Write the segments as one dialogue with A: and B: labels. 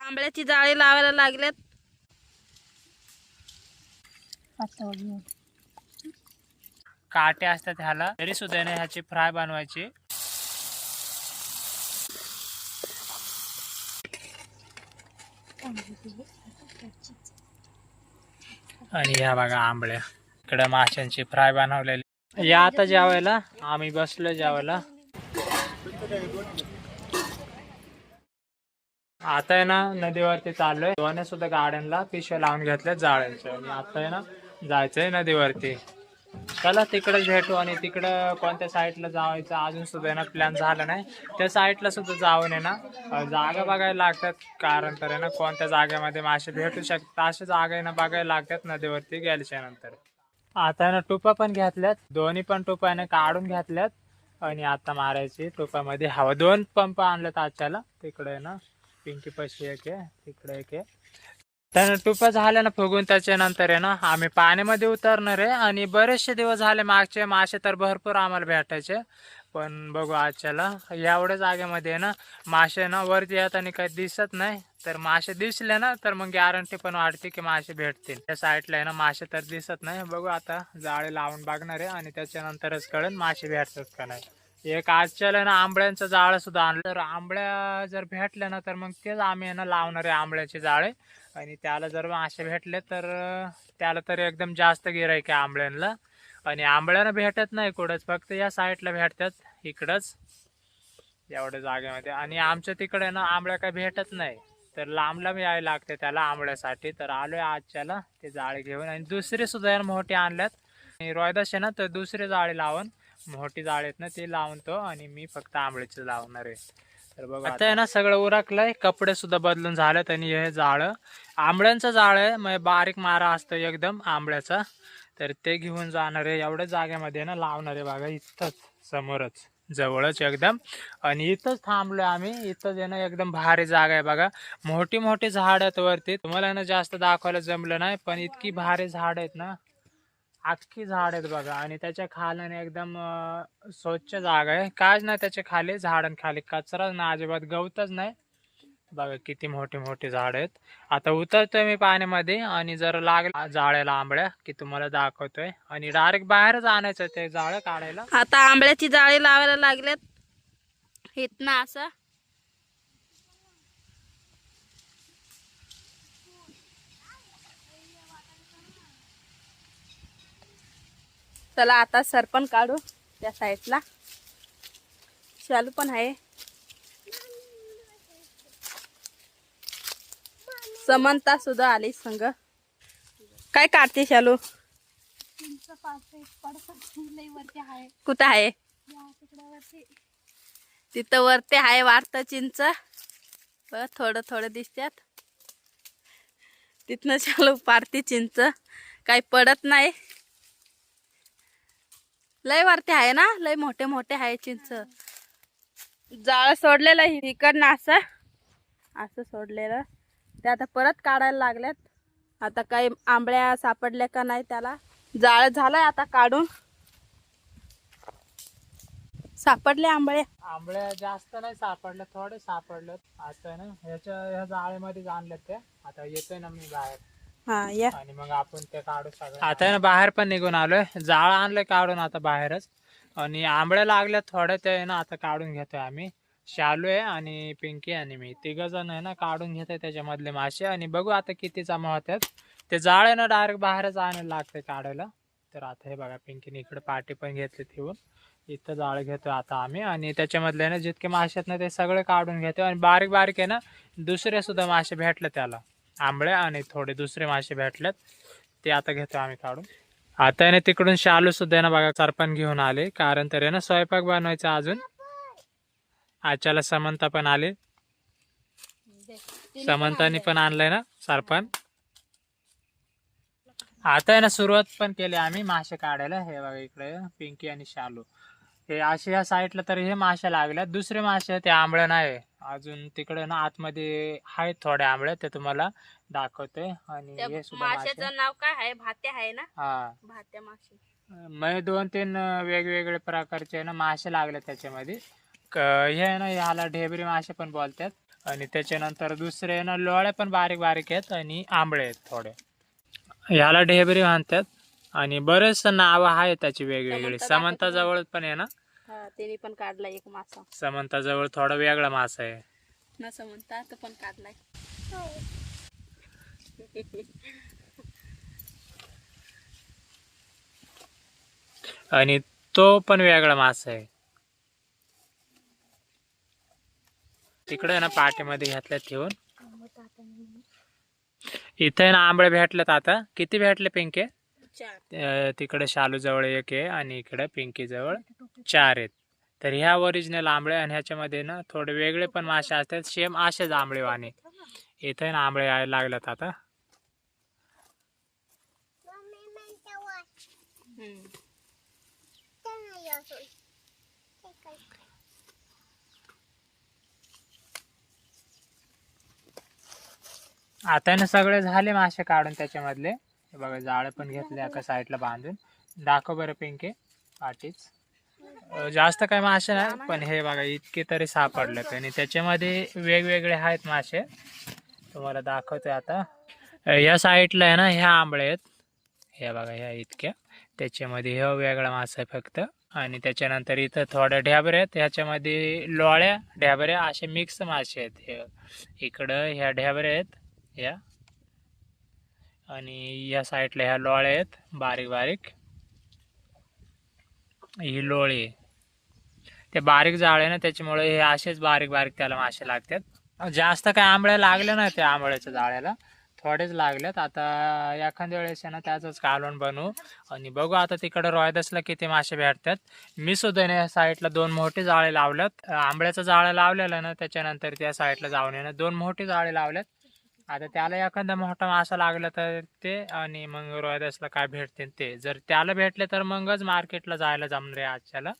A: आंब्याची जाळी लावायला लागलेत.
B: काटे असतात ह्याला, तरी सुद्धा ना ह्याची फ्राय बनवायची. आणि ह्या बघा आंबळ्या, इकडे माशांची फ्राय बनवलेली. या आता जेवायला, आम्ही बसलो जेवायला. आता आहे ना नदीवरती चाललोय. दोन्ही सुद्धा गाड्यांना पिशव्या लावून घेतल्या जाळ्यांच्या. आणि आता आहे ना जायचंय नदीवरती. चला तिकडे भेटू. आणि तिकडं कोणत्या साईडला जायचं अजून सुद्धा ना प्लॅन झाला नाही. त्या साईडला सुद्धा जाऊन आहे ना जागा बघायला लागतात. कारण तर आहे ना कोणत्या जागेमध्ये मासे भेटू शकतात अशा जागा आहे ना बघायला लागतात नदीवरती गेल्याच्या नंतर. आता ना टोपा पण घेतल्यात, दोन्ही पण टोपाने काढून घेतल्यात. आणि आता मारायची टोपामध्ये हवा. 2 पंप आणल्यात आजच्याला. तिकडे आहे ना पिंकी पशी एक आहे, तिकडे एक आहे. त्यानं टुपा झाल्या ना फुगून त्याच्यानंतर आहे ना आम्ही पाण्यामध्ये उतरणार आहे. आणि बरेचसे दिवस झाले मागचे मासे तर भरपूर आम्हाला भेटायचे. पण बघू आजच्याला एवढ्या जागेमध्ये आहे ना मासे ना वरती येताना काही दिसत नाही. तर मासे दिसले ना तर मग गॅरंटी पण वाटते की मासे भेटतील. त्या साईडला आहे ना मासे तर दिसत नाही. बघू आता जाळे लावून बघणार आहे आणि त्याच्यानंतरच कळेल मासे भेटतात का नाही. एक आजच्याला ना आंबळ्यांचं जाळं सुद्धा आणलं. तर आंबळ्या जर भेटल्या ना तर मग तेच आम्ही ना लावणार आहे आंबळ्याचे जाळे. आणि त्याला जर मासे भेटले तर त्याला तर एकदम जास्त गिराईक आहे आंबळ्यांना. आणि आंबळ्यानं भेटत नाही कुठंच, फक्त या साईडला भेटतात इकडंच एवढ्या जागेमध्ये. आणि आमच्या तिकडे ना आंबळ्या काही भेटत नाही. तर लांब लांब यायला लागते त्याला आंबळ्यासाठी. तर आलोय आजच्याला ते जाळे घेऊन. आणि दुसरे सुद्धा मोठे आणल्यात. आणि रोहिदास आहे ना तर दुसरे जाळे लावून, मोठी जाळे आहेत ना ते लावून आणि मी फक्त आंबळ्याचे लावणार आहे. तर बघा आता आहे ना सगळं उरकलंय, कपडे सुद्धा बदलून झालेत. आणि हे जाळं आंबळ्यांचं जाळं आहे, म्हणजे बारीक मारा असतो एकदम आंबळ्याचा. तर ते घेऊन जाणार आहे. एवढ्या जागेमध्ये ना लावणार आहे बघा, इथंच समोरच जवळच एकदम. आणि इथंच थांबलोय आम्ही. इथंच आहे ना एकदम भारी जागा आहे बघा. मोठी मोठी झाड आहेत वरती. तुम्हाला ना जास्त दाखवायला जमलं नाही, पण इतकी भारी झाड आहेत ना, अख्खी झाड आहेत बघा. आणि त्याच्या खाल्याने एकदम स्वच्छ जागा आहे. काच नाही त्याच्या खाली, झाडांखाली कचरा ना अजिबात, गवतच नाही बघा. किती मोठे मोठे झाड आहेत. आता उतरतोय मी पाण्यामध्ये आणि जर लागला जाळ्याला आंबळ्या की तुम्हाला दाखवतोय. आणि डायरेक्ट बाहेरच आणायचं ते जाळं काढायला.
A: आता आंब्याची जाळी लावायला लागलेत इथनं असं. चला आता सरपण काढू. त्या साईडला शालू पण आहे, समंता सुद्धा आली संग. काय काढते शालू? कुठं आहे? तिथं वरती आहे वाटतं चिंच. बघ थोडं थोडं दिसतात. तिथनं शालू पाडते चिंच, काही पडत नाही. लय वरती आहे ना, लय मोठे मोठे आहे चिंच. जाळ सोडलेलं इकडनं असं असं सोडलेलं, ते आता परत काढायला लागल्यात. आता काही आंबळ्या सापडल्या का नाही त्याला. जाळ झालाय आता काढून. सापडले आंबळे?
B: आंबळ्या जास्त नाही सापडल्या, थोडे सापडले. आता ना ह्या जाळेमध्येच आणल्यात ते. आता येतोय ना मी बाहेर.
A: हा या.
B: आणि मग आपण ते काढू सगळं. आता ना बाहेर पण निघून आलोय, जाळ आणलंय काढून आता बाहेरच. आणि आंबळ्या लागल्या थोड्या, ते ना आता काढून घेतोय आम्ही. शालू आहे आणि पिंकी आणि मी तिघ जण आहे ना काढून घेतोय त्याच्यामधले मासे. आणि बघू आता किती जमा होतात. ते जाळ आहे ना डायरेक्ट बाहेरच आणायला लागतंय काढायला. तर आता हे बघा पिंकीने इकडे पाठी पण घेतली ठेवून. इथं जाळ घेतोय आता आम्ही. आणि त्याच्यामधले ना जितके मासे आहेत ना ते सगळे काढून घेतोय. आणि बारीक बारीक आहे ना दुसरे सुद्धा मासे भेटले त्याला, आंबळे आणि थोडे दुसरे मासे भेटलेत, ते आता घेतो आम्ही काढून. आता आहे ना तिकडून शालू सुद्धा आहे ना बघा सरपण घेऊन आले. कारण तर आहे ना स्वयंपाक बनवायचा अजून. आजच्याला समंता पण आले, समंतानी पण आणलंय ना सरपण. आता आहे ना सुरुवात पण केली आम्ही मासे काढायला. हे बघा इकडे पिंकी आणि शालू हे असे या साईडला तर हे मासे लागल्यात. दुसरे मासे ते आंबळे नाही अजून. तिकडे ना आतमध्ये आहेत थोडे आंबळे, ते तुम्हाला दाखवते. आणि हे सुद्धा
A: माशाचं नाव काय आहे? भात्या आहे ना?
B: हा,
A: भात्या मासे.
B: म्हणजे 2-3 वेगवेगळे प्रकारचे ना मासे लागले त्याच्यामध्ये. हे ना ह्याला ढेबरी मासे पण बोलतात. आणि त्याच्यानंतर दुसरे ना लोळ्या पण बारीक बारीक आहेत आणि आंबळे आहेत थोडे. ह्याला ढेबरी म्हणतात आणि बरेच नाव आहेत त्याची वेगवेगळी. समंताजवळ पण आहे ना,
A: त्याने पण काढला एक मासा.
B: समंताजवळ थोडा वेगळा मासा आहे
A: ना समंता तो पण काढलाय.
B: आणि तो पण वेगळा मासा आहे. तिकडे ना पाठीमध्ये घातल्यात ठेवून. इथे ना आंबळे भेटलेत. आता किती भेटले पिंके?
A: 4.
B: तिकडे शालू जवळ एक आहे आणि इकडे पिंकी जवळ 4 आहेत. तर ह्या ओरिजिनल आंबळे आणि ह्याच्यामध्ये ना थोडे वेगळे पण मासे असतात, सेम असेच आंबळे वाणे. इथे ना आंबळे यायला लागलेत आता. आता ना सगळे झाले मासे काढून त्याच्यामधले. हे बघा जाळे पण घेतले एका साईडला बांधून. दाखव बरं पिंके पाठीच. जास्त काय मासे नाही, पण हे बघा इतके तरी सापडलेत आणि त्याच्यामध्ये वेगवेगळे आहेत मासे. तुम्हाला दाखवतोय आता. या साईडला आहे ना ह्या आंबळे आहेत. हे बघा ह्या इतक्या. त्याच्यामध्ये हे वेगळा मासा आहे फक्त. आणि त्याच्यानंतर इथं थोड्या ढ्याबऱ्या आहेत. ह्याच्यामध्ये लोळ्या ढ्याबऱ्या असे मिक्स मासे आहेत. हे इकडं ह्या ढ्याबऱ्या आहेत या, आणि या साईडला ह्या लोळ्या आहेत बारीक बारीक. ही लोळी आहे. ते बारीक जाळे ना त्याच्यामुळे हे असेच बारीक बारीक त्याला मासे लागतात. जास्त काय आंबळ्या लागल्या नाही त्या आंबळ्याच्या जाळ्याला, थोडेच लागलेत. आता एखाद्या वेळेस आहे ना त्याचंच कालवण बनवू आणि बघू आता तिकडं रोयदसला किती मासे भेटतात. मी सुद्धा ना या साईडला 2 मोठे जाळे लावल्यात. आंबळ्याचं जाळं लावलेलं ना, त्याच्यानंतर त्या साईडला जाऊन आहे ना 2 मोठे जाळे लावल्यात. आता त्याला एखादा मोठा मासा लागला तर ते, आणि मग रोयदसला काय भेटते ते. जर त्याला भेटले तर मगच मार्केटला जायला जमणार आहे आजच्याला.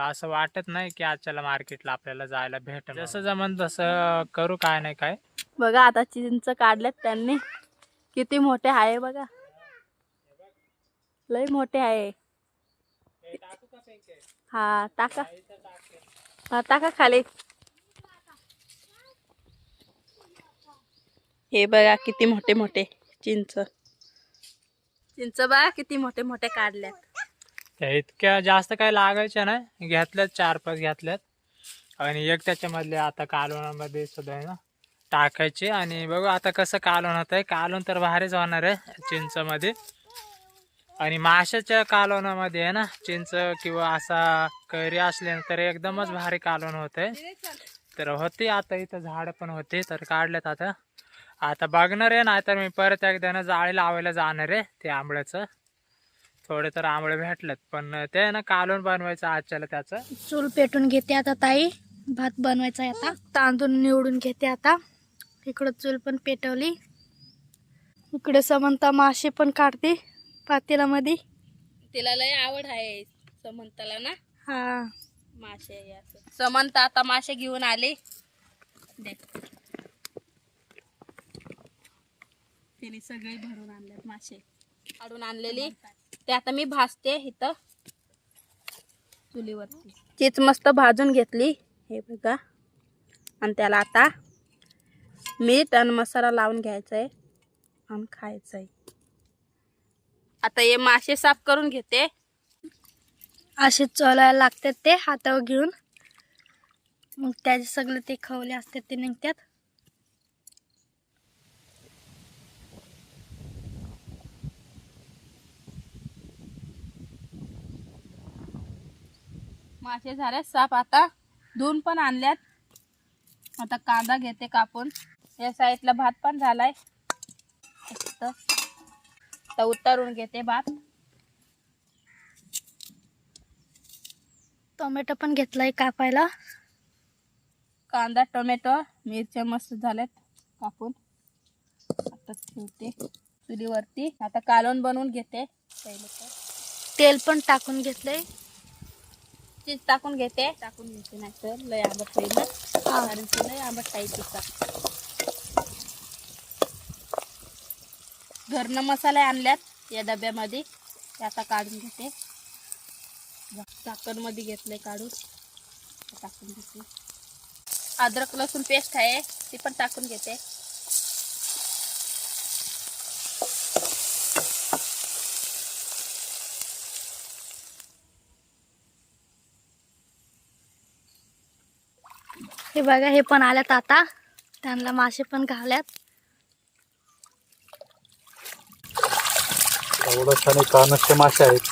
B: असं वाटत नाही की आजच्याला मार्केटला आपल्याला जायला भेटेल. जसं जमन तसं करू, काय नाही काय.
A: बघा आता चिंच काढलेत त्यांनी. किती मोठे आहे बघा, लय मोठे आहे. हा टाका, हा टाका खाली. हे बघा किती मोठे मोठे चिंच. चिंच बघा किती मोठे मोठे काढल्यात.
B: त्या इतक्या जास्त काय लागायच्या नाही, घेतल्यात 4-5 घेतल्यात. आणि एक त्याच्यामधले आता कालवणामध्ये सुद्धा आहे ना टाकायचे. आणि बघू आता कसं कालवण होत आहे. कालवण तर भारीच होणार आहे चिंचमध्ये. आणि माशाच्या कालवणामध्ये आहे ना चिंच किंवा असा कैरी असले तर एकदमच भारी कालवण होत आहे. तर होते आता इथं झाड पण होते तर काढलेत आता. आता बघणार आहे, नाही तर मी परत एकदा ना जाळी लावायला जाणार आहे ते आंबळ्याचं. थोडे तर आंबळे भेटलेत, पण ते ना कालवण बनवायचं आजच्याला त्याचं.
C: चूल पेटून घेते आता ताई. भात बनवायचा आहे आता. तांदूळ निवडून घेते आता. इकडं चूल पण पेटवली. इकडे समंता मासे पण काढते पातेल्यामध्ये.
A: तिला लय आवड आहे समंताला ना
C: हा,
A: मासे. समंता आता मासे घेऊन आले. तिने सगळे भरून आणलेत मासे, काढून आणलेली. ते आता मी भाजते इथं चुलीवरती. चीच मस्त भाजून घेतली हे बघा. आणि त्याला आता मीठ आणि मसाला लावून घ्यायचा आहे आणि खायचं आहे. आता हे मासे साफ करून घेते.
C: असे चोलायला लागतात ते हातावर घेऊन. मग त्याचे सगळे ते खवले असतात ते निघतात.
A: मासे झाले साफ, आता धुवून पण आणल्यात. आता कांदा घेते कापून. या साईडला भात पण झालाय. आता उतारून घेते भात.
C: टोमॅटो पण घेतलाय कापायला.
A: कांदा टोमॅटो मिरच्या मस्त झाल्यात कापून. आता ठेवते चुलीवरती. आता कालवण बनवून घेते.
C: तेल पण टाकून घेतलंय.
A: चीज टाकून घेते. नाही तर लय आंबट होईल ना, कारण की लय आंबट खायची. घरनं मसाले आणल्यात या डब्यामध्ये, ते आता काढून घेते. झाकण मध्ये घेतले काढून टाकून घेते. अद्रक लसूण पेस्ट आहे ती पण टाकून घेते.
C: हे बघा हे पण आल्यात आता. त्यांना मासे पण घाल्यात.
D: एवढं छान कानसचे मासे आहेत.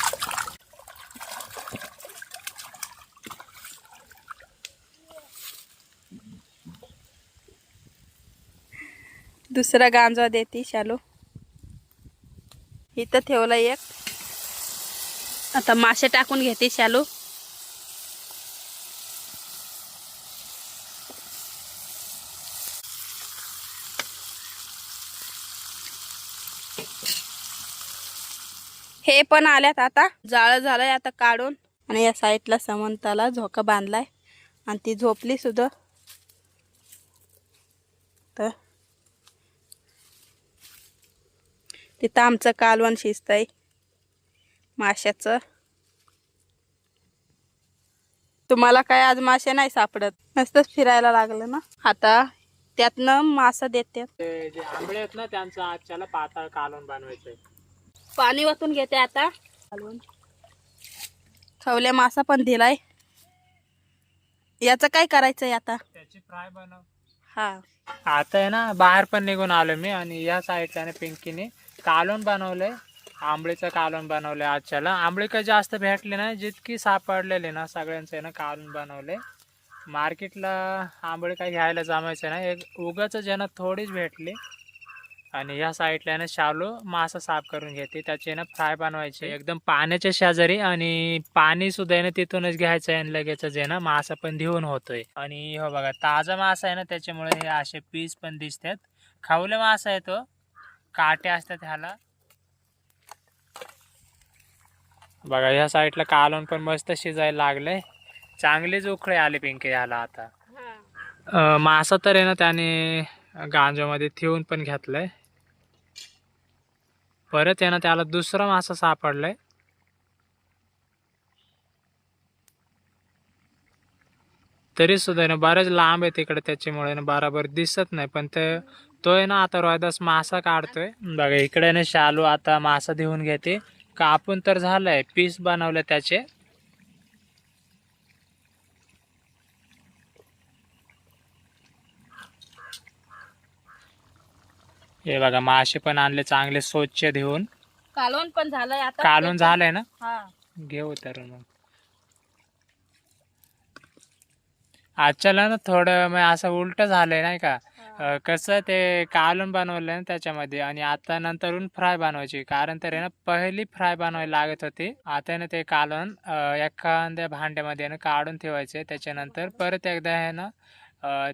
A: दुसरा गांजा देते शालू. इथं ठेवलं एक. आता मासे टाकून घेते शालू. हे पण आल्यात आता. जाळं झालंय आता काढून. आणि या साईडला समंताला झोका बांधलाय आणि ती झोपली सुद्धा. तर तिथं आमचं कालवण शिजतंय माशाचं. तुम्हाला काय आज मासे नाही सापडत? नुसतंच फिरायला लागलं ना. आता त्यातनं मासा देते.
B: ते जे आंबळे आहेत ना त्यांचं आजच्याला पातळ कालवण बनवायचंय.
A: पाणी वाटून घेते आता. कालवण खवले मासा पण दिलाय. याचं काय करायचंय आता?
B: त्याची फ्राय बनव.
A: हा
B: आता आहे ना बाहेर पण निघून आलो मी आणि या साईडला पिंकीने कालवण बनवलंय. आंबळीचं कालवण बनवलंय आजच्याला. आंबळी काही जास्त भेटली नाही, जितकी सापडलेली ना सगळ्यांचं आहे ना कालवण बनवलंय. मार्केटला आंबळी काही घ्यायला जमायचं नाही, एक उगाच ज्यांना थोडीच भेटली. आणि या साईडला ना शालू मासा साफ करून घेते, त्याचे ना फ्राय बनवायचे एकदम पाण्याच्या शेजारी. आणि पाणी सुद्धा आहे ना तिथूनच घ्यायचं आहे आणि लगेच आहे ना मासा पण धुवून होतोय. आणि हो बघा ताजा मासा आहे ना त्याच्यामुळे हे असे पीस पण दिसतात. खवले मासा आहे तो, काटे असतात ह्याला. बघा ह्या साईडला कालवण पण मस्त शिजायला लागले. चांगलेच उकळे आले पिंके ह्याला आता. मासा तर आहे ना त्याने गांजामध्ये ठेवून पण घेतलंय. परत आहे ना त्याला दुसरा मासा सापडलाय. तरी सुद्धा ना बरेच लांब आहे तिकडे, त्याच्यामुळे ना बराबर दिसत नाही. पण तो आहे ना आता रोहिदास मासा काढतोय. बघा इकडे ना शालू आता मासा धुवून घेते. कापून तर झालंय, पीस बनवले त्याचे. हे बघा मासे पण आणले चांगले स्वच्छ धुवून.
A: कालवण पण झालंय आता.
B: कालवण झालंय ना.
A: हा
B: घेऊ तर मग आजच्याला ना थोडं मग असं उलट झालंय नाही का. कसं ते कालवण बनवलंय ना त्याच्यामध्ये आणि आता नंतरून फ्राय बनवायची. कारण तर आहे ना पहिली फ्राय बनवायला लागत होती. आता ना ते कालवण एखाद्या भांड्यामध्ये ना काढून ठेवायचे. त्याच्यानंतर परत एकदा आहे ना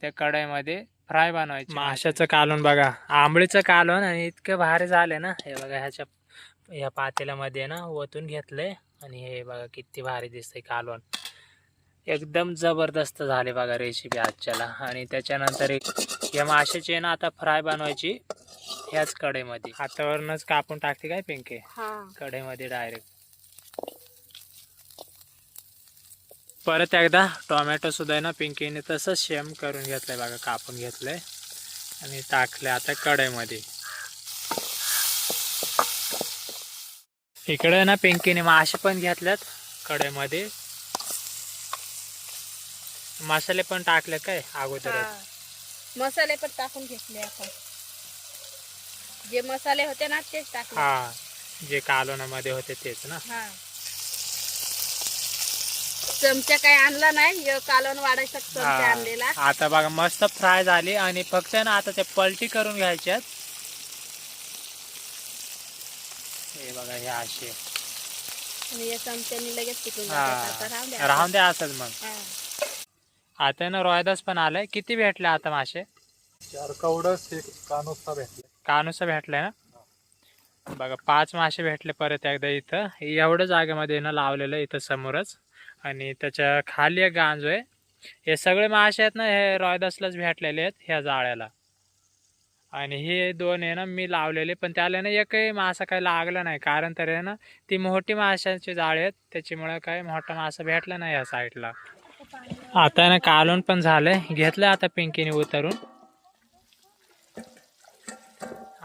B: त्या कढईमध्ये फ्राय बनवायचे. माशाचं कालवण बघा, आंबळीचं कालवण आणि इतकं भारी झाले ना. हे बघा ह्या पातेल्यामध्ये ना ओतून घेतलंय आणि हे बघा किती भारी दिसतंय कालवण. एकदम जबरदस्त झाले बघा रेसिपी आजच्याला. आणि त्याच्यानंतर या माशाची ना आता फ्राय बनवायची ह्याच कढईमध्ये. हातावरनच कापून टाकते काय पिंके कढईमध्ये डायरेक्ट. परत एकदा टोमॅटो सुद्धा आहे ना पिंकीने तसंच सेम करून घेतलंय बघा, कापून घेतलंय आणि टाकले आता कढईमध्ये. इकडे ना पिंकीने मासे पण घेतल्यात कढईमध्ये. मसाले पण टाकले काय अगोदर?
A: मसाले पण टाकून घेतले आपण. जे मसाले होते ना तेच टाकले.
B: हा जे कालवणामध्ये होते तेच ना.
A: चमचा काय आणला नाही, कालवण वाढायचा चमचा आणलेला.
B: आता बघा मस्त फ्राय झाली आणि फक्त ना आता ते पलटी करून घ्यायच्यात. हे बघा हे असे
A: आणि या चमच्यानी लगेच पिकून
B: राहून द्या असंच. मग आता ना रोहिदास पण आलाय. किती भेटले आता मासे?
D: 4 कवडस, 1 कानोसा भेटले.
B: कानुसा भेटलाय ना. बघा 5 मासे भेटले परत एकदा. इथं एवढं जागेमध्ये ना लावलेलं इथं समोरच. आणि त्याच्या खाली एक गांजो आहे. हे सगळे मासे आहेत ना हे रोहिदासलाच भेटलेले आहेत ह्या जाळ्याला. आणि हे 2 आहे ना मी लावलेले, पण त्याला ना एकही मासा काही लागला नाही. कारण तर आहे ना ती मोठी माशांची जाळी आहेत, त्याच्यामुळे काही मोठा मासा भेटला नाही या साईडला. आता ना कालवण पण झालंय, घेतलंय आता पिंकीने उतरून.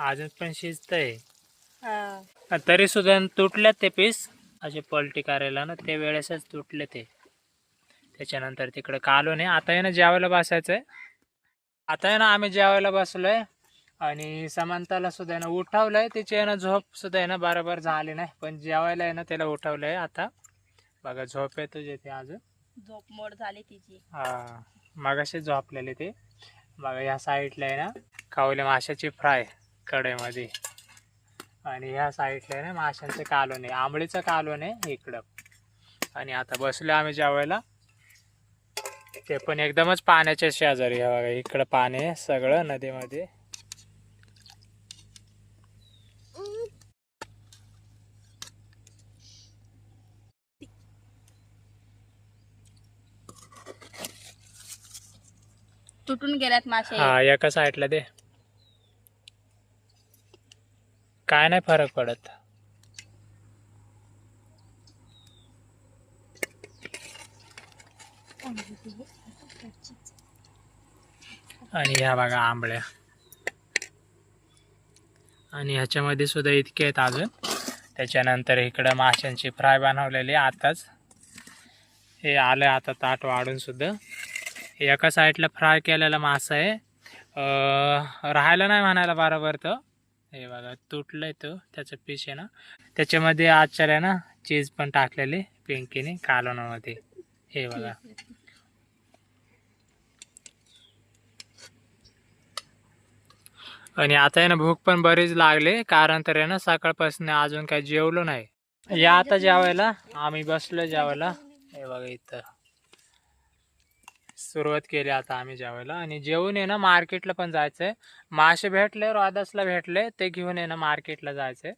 B: अजून पण शिजतंय. तरी सुद्धा तुटल्यात ते पीस, असे पलटी करायला ना ते वेळेसच तुटले ते. त्याच्यानंतर तिकडे कालवण आहे. आता आहे ना जेवायला बसायचंय. आता आहे ना आम्ही जेवायला बसलोय आणि समांताला सुद्धा आहे ना उठवलंय. तिची आहे ना झोप सुद्धा आहे ना बरोबर झाली नाही, पण जेवायला आहे ना त्याला उठवलंय. आता बघा झोप आहे तुझे ते, अजून
A: झोप मोड झाली तिची.
B: हा मगाशी झोपलेले ते. बघा ह्या साईडला आहे ना कावले माशाची फ्राय कढईमध्ये, आणि ह्या साईडला आहे ना माशांचं कालवण आहे, आंबळीचं कालवण आहे इकडं. आणि आता बसलो आम्ही जेवायला, ते पण एकदमच पाण्याच्या शेजारी. हे बघा इकडं पाणी आहे सगळं नदीमध्ये.
A: तुटून गेल्यात मासे.
B: हा एका साईडला दे, काय नाही फरक पडत. आणि ह्या बघा आंबळ्या, आणि ह्याच्यामध्ये सुद्धा इतके आहेत अजून. त्याच्यानंतर इकडं माशांची फ्राय बनवलेली आताच, हे आलं आता ताट वाढून सुद्धा. एका साईडला फ्राय केलेला मासा आहे, राहायला नाही म्हणायला बरोबर. तर हे बघा तुटलंय तो, त्याचं पीस आहे ना. त्याच्यामध्ये आजच्या आहे ना चीज पण टाकलेली पिंकीने कालवणामध्ये. हे बघा आणि आता आहे ना भूक पण बरीच लागली, कारण तर आहे ना सकाळपासून अजून काही जेवलो नाही. या आता जेवायला, आम्ही बसलो जेवायला. हे बघा इथं सुरुवात केली आता आम्ही जेवायला. आणि जेवून आहे ना मार्केटला पण जायचंय. मासे भेटले, रोदासला भेटले, ते घेऊन आहे ना मार्केटला जायचंय.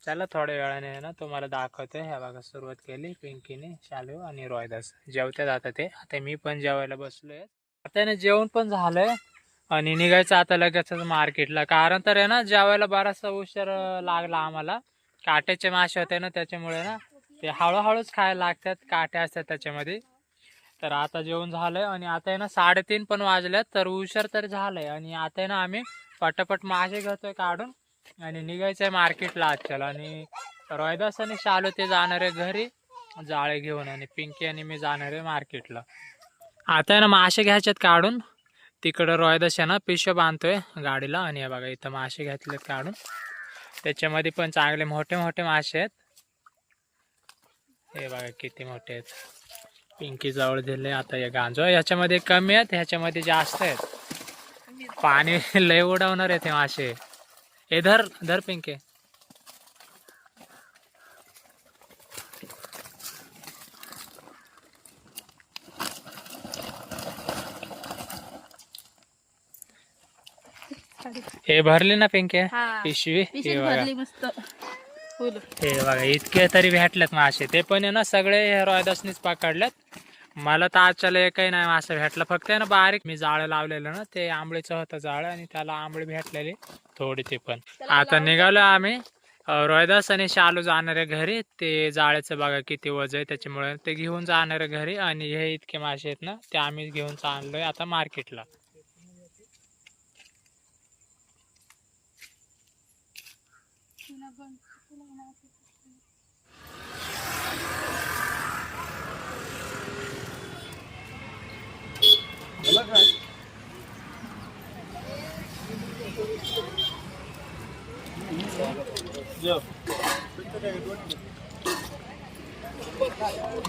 B: चला थोड्या वेळाने आहे ना तुम्हाला दाखवते. हे बघा सुरुवात केली पिंकीने, शालू आणि रोहिदास जेवते जातात ते. आता मी पण जेवायला बसलोय. आता ना जेवण पण झालंय आणि निघायचं आता लगेच मार्केटला, कारण तर आहे ना जेवायला बराचसा उशीर लागला आम्हाला. काट्याचे मासे होते ना, त्याच्यामुळे ना ते हळूहळूच खायला लागतात, काटे असतात त्याच्यामध्ये. तर आता जेवण झालंय आणि आता आहे ना 3:30 पण वाजल्यात, तर उशीर तर झालंय. आणि आता आहे ना आम्ही पटापट मासे घेतोय काढून आणि निघायचंय मार्केटला आजच्याला. आणि रोहिदास आणि शालू ते जाणार आहे घरी जाळे घेऊन, आणि पिंकी आणि मी जाणार आहे मार्केटला. आता आहे ना मासे घ्यायच्यात काढून. तिकडं रोहिदास आहे ना पिशव्या बांधतोय गाडीला, आणि हे बघा इथं मासे घेतलेत काढून. त्याच्यामध्ये पण चांगले मोठे मोठे मासे आहेत. हे बघा किती मोठे आहेत. पिंकी जवळ दिले आता. हे गांजो ह्याच्यामध्ये कमी आहेत, ह्याच्यामध्ये जास्त आहेत. पाणी लय उडवणार आहे ते मासे. हे धर धर पिंके. हे भरले ना पिंके पिशवी. हे बघा
A: मस्त.
B: हे बघा इतके तरी भेटलेत मासे. ते पण आहे ना सगळे रोहिदासनीच पकडल्यात. मला तर आजच्याला एकही नाही मासा भेटला, फक्त आहे ना बारीक मी जाळं लावलेलं ना, ते आंबळीचं होतं जाळं, आणि त्याला आंबळी भेटलेली थोडी. ते पण आता निघालो आम्ही. रोहिदास आणि शालू जाणार आहे घरी. ते जाळ्याचं बघा किती वज आहे, त्याच्यामुळे ते घेऊन जाणार आहे घरी. आणि हे इतके मासे आहेत ना, ते आम्ही घेऊन चाललोय आता मार्केटला.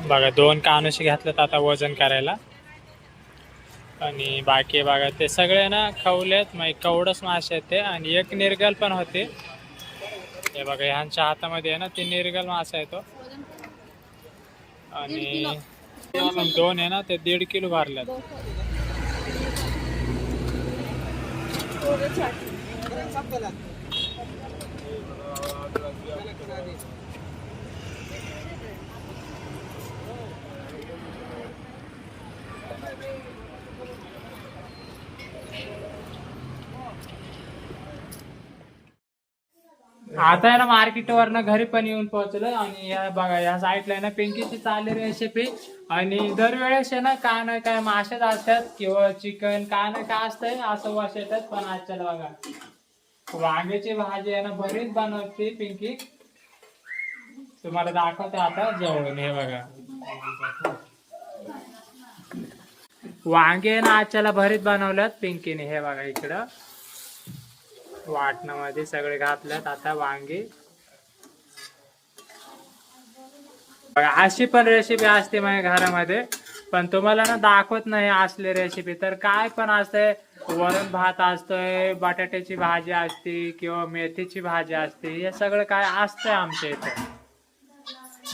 B: बघा 2 कानुशी घेतल्यात आता वजन करायला. आणि बाकी बघा ते सगळे ना खवलेत, मग कवडच मासे आहेत ते. आणि एक निर्गल पण होते. हे बघा ह्यांच्या हातामध्ये आहे ना ते निर्गल मासा येतो. आणि 2 आहे ना ते 1.5 किलो भरल्यात. आता आहे ना मार्केट वरनं घरी पण येऊन पोहोचलो आणि या बघा या साईडला आहे ना पिंकीची चालली रेसिपी आणि दरवेळेस आहे ना काय ना काय मासेच असतात किंवा चिकन काय ना काय असतंय असं वास येतात. पण आजच्याला बघा वांग्याची भाजी आहे ना बरीच बनवते पिंकी. तुम्हाला दाखवते आता जवळून. हे बघा वांगे ना आजच्याला भरीत बनवल्यात पिंकीने. हे बघा इकडं वाटणामध्ये सगळे घातल्यात आता वांगे. बघा अशी पण रेसिपी असते माझ्या घरामध्ये, पण तुम्हाला ना दाखवत नाही असले रेसिपी. तर काय पण असते, वरण भात असतोय, बटाट्याची भाजी असते किंवा मेथीची भाजी असते, हे सगळं काय असतंय आमच्या इथे.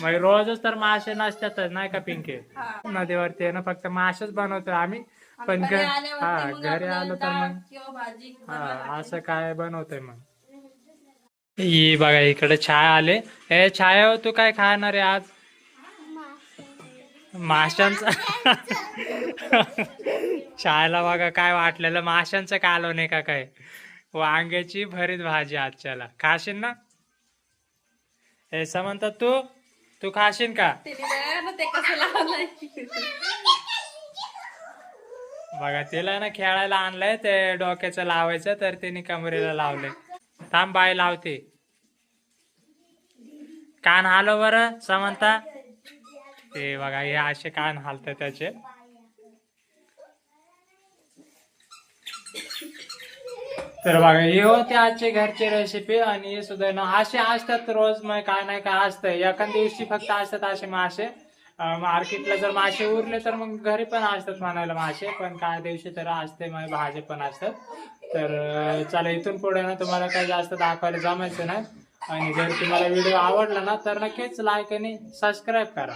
B: मग रोजच तर मासे नसतातच नाही का पिंके. नदीवरती आहे ना फक्त मासेच बनवतो आम्ही. पण घरी आलो तर मग असं काय बनवतोय मग. ही बघा इकडे छाया आले. हे छाया तू काय खाणार आहे आज? माशांचं छायाला बघा काय वाटलेलं माशांचं कालवण आहे का काय. वांग्याची भरीत भाजी आजच्याला खाशील ना? हे समंत तू खाशील का? बघा तिला ना खेळायला आणलंय ते डोक्याचं लावायचं तर तिने कमरेला लावलंय. थांब बाय लावते. कान हालव बरं समंता. ते बघा हे असे कान हालतात त्याचे. तर बघा हे होते आजचे घरचे रेसिपी आणि हे सुद्धा ना असे असतात रोज. मग काय नाही काय असतंय. एखाद दिवशी फक्त असतात असे मासे. मार्केटला जर मासे उरले तर मग घरी पण असतात म्हणायला मासे. पण काय दिवशी तर असते मग भाजी पण असतात. तर चला इथून पुढे ना तुम्हाला काही जास्त दाखवायला जमायचं नाही. आणि जर तुम्हाला व्हिडिओ आवडला ना तर नक्कीच लाईक आणि सबस्क्राईब करा.